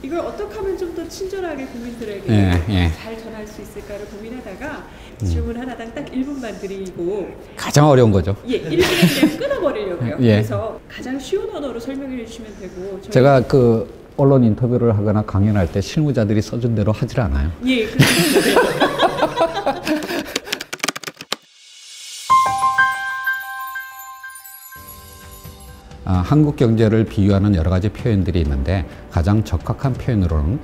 이걸 어떻게 하면 좀 더 친절하게 국민들에게 잘 전할 수 있을까를 고민하다가 질문 하나당 딱 1분만 드리고 가장 어려운 거죠. 1분에 그냥 끊어버리려고요. 그래서 가장 쉬운 언어로 설명해 주시면 되고 제가 그 언론 인터뷰를 하거나 강연할 때 실무자들이 써준 대로 하질 않아요. 한국 경제를 비유하는 여러 가지 표현들이 있는데 가장 적합한 표현으로는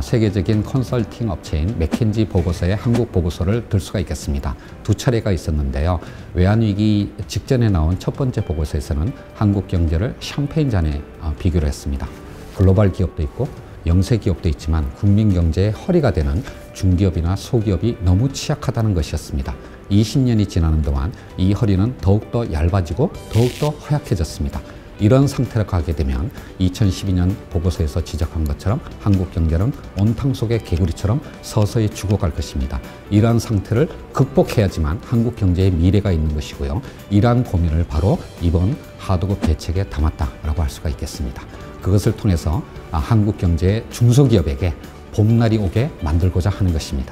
세계적인 컨설팅 업체인 맥킨지 보고서의 한국 보고서를 들 수가 있겠습니다. 두 차례가 있었는데요. 외환위기 직전에 나온 첫 번째 보고서에서는 한국 경제를 샴페인 잔에 비교를 했습니다. 글로벌 기업도 있고 영세 기업도 있지만 국민 경제의 허리가 되는 중기업이나 소기업이 너무 취약하다는 것이었습니다. 20년이 지나는 동안 이 허리는 더욱더 얇아지고 더욱더 허약해졌습니다. 이런 상태로 가게 되면 2012년 보고서에서 지적한 것처럼 한국 경제는 온탕 속의 개구리처럼 서서히 죽어갈 것입니다. 이러한 상태를 극복해야지만 한국 경제의 미래가 있는 것이고요. 이러한 고민을 바로 이번 하도급 대책에 담았다라고 할 수가 있겠습니다. 그것을 통해서 한국 경제의 중소기업에게 봄날이 오게 만들고자 하는 것입니다.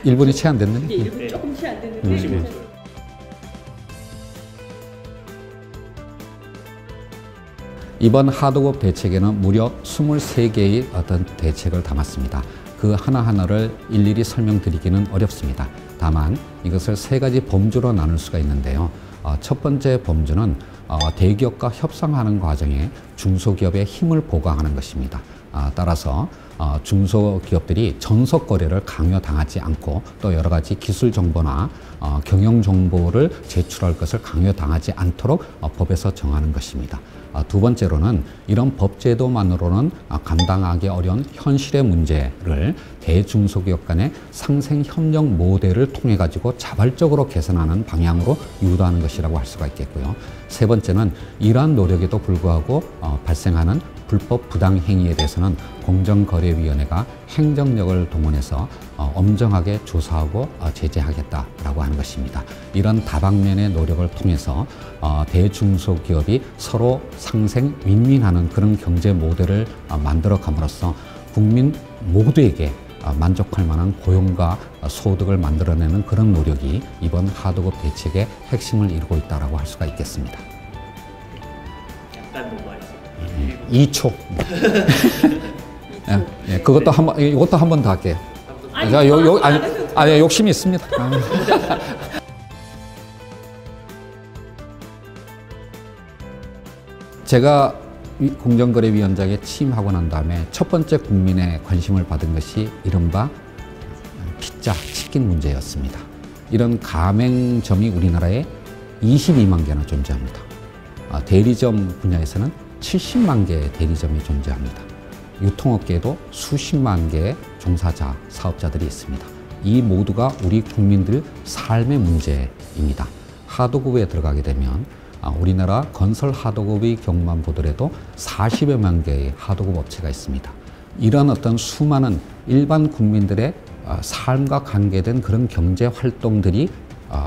1분이 채 안 됐는데? 1분 조금 채 안 됐는데 이번 하도급 대책에는 무려 23개의 어떤 대책을 담았습니다. 그 하나하나를 일일이 설명드리기는 어렵습니다. 다만 이것을 3가지 범주로 나눌 수가 있는데요. 첫 번째 범주는 대기업과 협상하는 과정에 중소기업의 힘을 보강하는 것입니다. 따라서 중소기업들이 전속 거래를 강요당하지 않고 또 여러 가지 기술 정보나 경영 정보를 제출할 것을 강요당하지 않도록 법에서 정하는 것입니다. 두 번째로는 이런 법제도만으로는 감당하기 어려운 현실의 문제를 대중소기업 간의 상생협력 모델을 통해 가지고 자발적으로 개선하는 방향으로 유도하는 것이라고 할 수가 있겠고요. 세 번째는 이러한 노력에도 불구하고 발생하는 불법 부당 행위에 대해서는 공정거래위원회가 행정력을 동원해서 엄정하게 조사하고 제재하겠다라고 하는 것입니다. 이런 다방면의 노력을 통해서 대중소기업이 서로 상생 윈윈하는 그런 경제 모델을 만들어 감으로써 국민 모두에게 만족할 만한 고용과 소득을 만들어내는 그런 노력이 이번 하도급 대책의 핵심을 이루고 있다고 할 수가 있겠습니다. 약간 너무 많이 2초. 그것도 한번, 이것도 한 번 더 할게요. 아니, 욕심이 있습니다. 제가 공정거래위원장에 취임하고 난 다음에 첫 번째 국민의 관심을 받은 것이 이른바 피자, 치킨 문제였습니다. 이런 가맹점이 우리나라에 22만 개나 존재합니다. 대리점 분야에서는 70만 개의 대리점이 존재합니다. 유통업계에도 수십만 개의 종사자, 사업자들이 있습니다. 이 모두가 우리 국민들 삶의 문제입니다. 하도급에 들어가게 되면 우리나라 건설 하도급의 경우만 보더라도 40여만 개의 하도급 업체가 있습니다. 이런 어떤 수많은 일반 국민들의 삶과 관계된 그런 경제 활동들이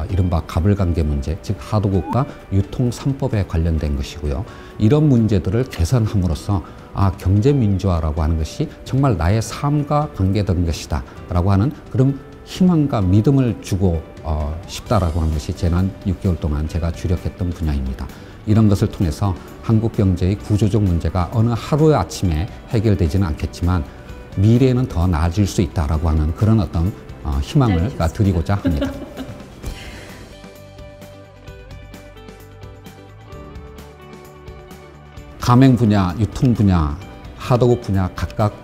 이른바 가불관계 문제, 즉 하도급과 유통 3법에 관련된 것이고요. 이런 문제들을 개선함으로써 경제민주화라고 하는 것이 정말 나의 삶과 관계된 것이다 라고 하는 그런 희망과 믿음을 주고 싶다라고 하는 것이 지난 6개월 동안 제가 주력했던 분야입니다. 이런 것을 통해서 한국 경제의 구조적 문제가 어느 하루의 아침에 해결되지는 않겠지만 미래에는 더 나아질 수 있다라고 하는 그런 어떤 희망을 드리고자 합니다. 가맹 분야, 유통 분야, 하도급 분야 각각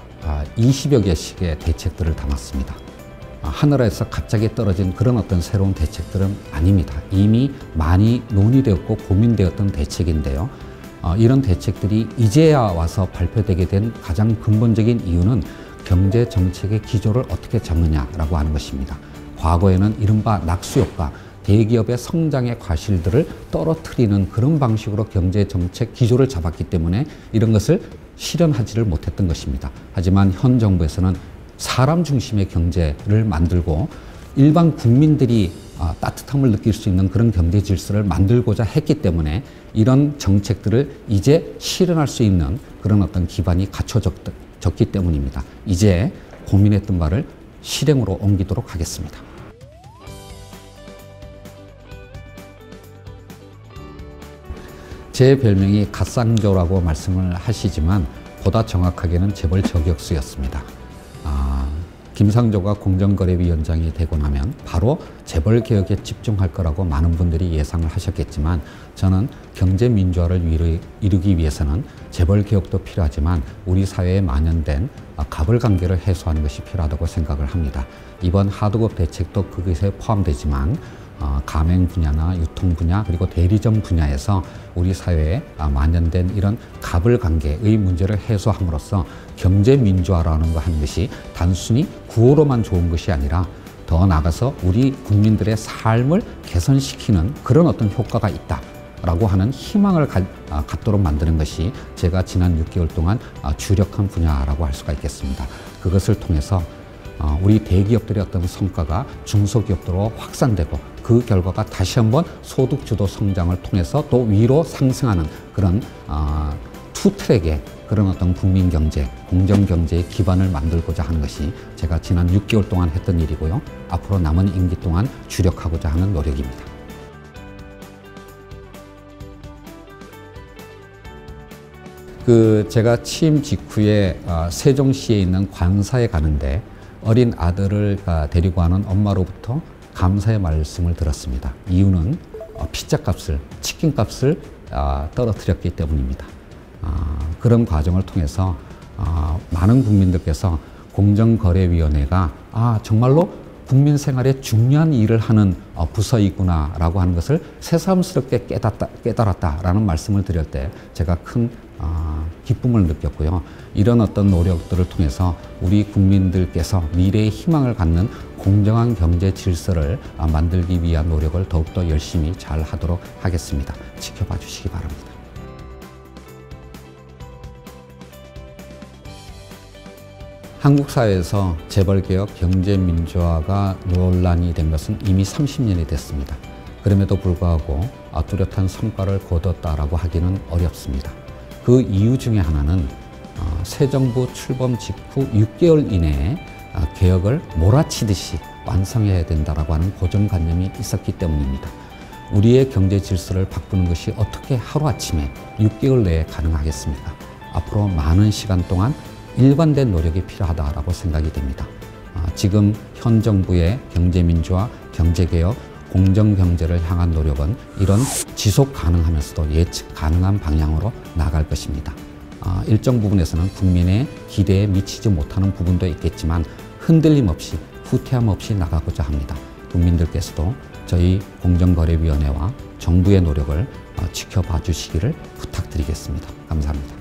20여 개씩의 대책들을 담았습니다. 하늘에서 갑자기 떨어진 그런 어떤 새로운 대책들은 아닙니다. 이미 많이 논의되었고 고민되었던 대책인데요. 이런 대책들이 이제야 와서 발표되게 된 가장 근본적인 이유는 경제 정책의 기조를 어떻게 잡느냐라고 하는 것입니다. 과거에는 이른바 낙수효과, 대기업의 성장의 과실들을 떨어뜨리는 그런 방식으로 경제 정책 기조를 잡았기 때문에 이런 것을 실현하지를 못했던 것입니다. 하지만 현 정부에서는 사람 중심의 경제를 만들고 일반 국민들이 따뜻함을 느낄 수 있는 그런 경제 질서를 만들고자 했기 때문에 이런 정책들을 이제 실현할 수 있는 그런 어떤 기반이 갖춰졌기 때문입니다. 이제 고민했던 바를 실행으로 옮기도록 하겠습니다. 제 별명이 갓상조라고 말씀을 하시지만 보다 정확하게는 재벌 저격수였습니다. 김상조가 공정거래위원장이 되고 나면 바로 재벌 개혁에 집중할 거라고 많은 분들이 예상을 하셨겠지만 저는 경제 민주화를 이루기 위해서는 재벌 개혁도 필요하지만 우리 사회에 만연된 갑을 관계를 해소하는 것이 필요하다고 생각을 합니다. 이번 하도급 대책도 그것에 포함되지만 가맹 분야나 유통 분야 그리고 대리점 분야에서 우리 사회에 만연된 이런 갑을 관계의 문제를 해소함으로써 경제 민주화라는 거 하는 것이 단순히 구호로만 좋은 것이 아니라 더 나아가서 우리 국민들의 삶을 개선시키는 그런 어떤 효과가 있다라고 하는 희망을 갖도록 만드는 것이 제가 지난 6개월 동안 주력한 분야라고 할 수가 있겠습니다. 그것을 통해서 우리 대기업들의 어떤 성과가 중소기업으로 확산되고 그 결과가 다시 한번 소득주도 성장을 통해서 또 위로 상승하는 그런 투트랙의 그런 어떤 국민경제, 공정경제의 기반을 만들고자 하는 것이 제가 지난 6개월 동안 했던 일이고요. 앞으로 남은 임기 동안 주력하고자 하는 노력입니다. 제가 취임 직후에 세종시에 있는 관사에 가는데 어린 아들을 데리고 가는 엄마로부터 감사의 말씀을 들었습니다. 이유는 피자값을, 치킨값을 떨어뜨렸기 때문입니다. 그런 과정을 통해서 많은 국민들께서 공정거래위원회가 정말로 국민 생활에 중요한 일을 하는 부서이구나라고 하는 것을 새삼스럽게 깨달았다라는 말씀을 드릴 때 제가 큰 기쁨을 느꼈고요. 이런 어떤 노력들을 통해서 우리 국민들께서 미래의 희망을 갖는 공정한 경제 질서를 만들기 위한 노력을 더욱더 열심히 잘 하도록 하겠습니다. 지켜봐 주시기 바랍니다. 한국 사회에서 재벌개혁, 경제민주화가 논란이 된 것은 이미 30년이 됐습니다. 그럼에도 불구하고 뚜렷한 성과를 거뒀다라고 하기는 어렵습니다. 그 이유 중에 하나는 새 정부 출범 직후 6개월 이내에 개혁을 몰아치듯이 완성해야 된다라고 하는 고정관념이 있었기 때문입니다. 우리의 경제 질서를 바꾸는 것이 어떻게 하루아침에 6개월 내에 가능하겠습니까? 앞으로 많은 시간 동안 일관된 노력이 필요하다고 생각이 됩니다. 지금 현 정부의 경제민주화, 경제개혁, 공정경제를 향한 노력은 이런 지속 가능하면서도 예측 가능한 방향으로 나갈 것입니다. 일정 부분에서는 국민의 기대에 미치지 못하는 부분도 있겠지만 흔들림 없이 후퇴함 없이 나가고자 합니다. 국민들께서도 저희 공정거래위원회와 정부의 노력을 지켜봐 주시기를 부탁드리겠습니다. 감사합니다.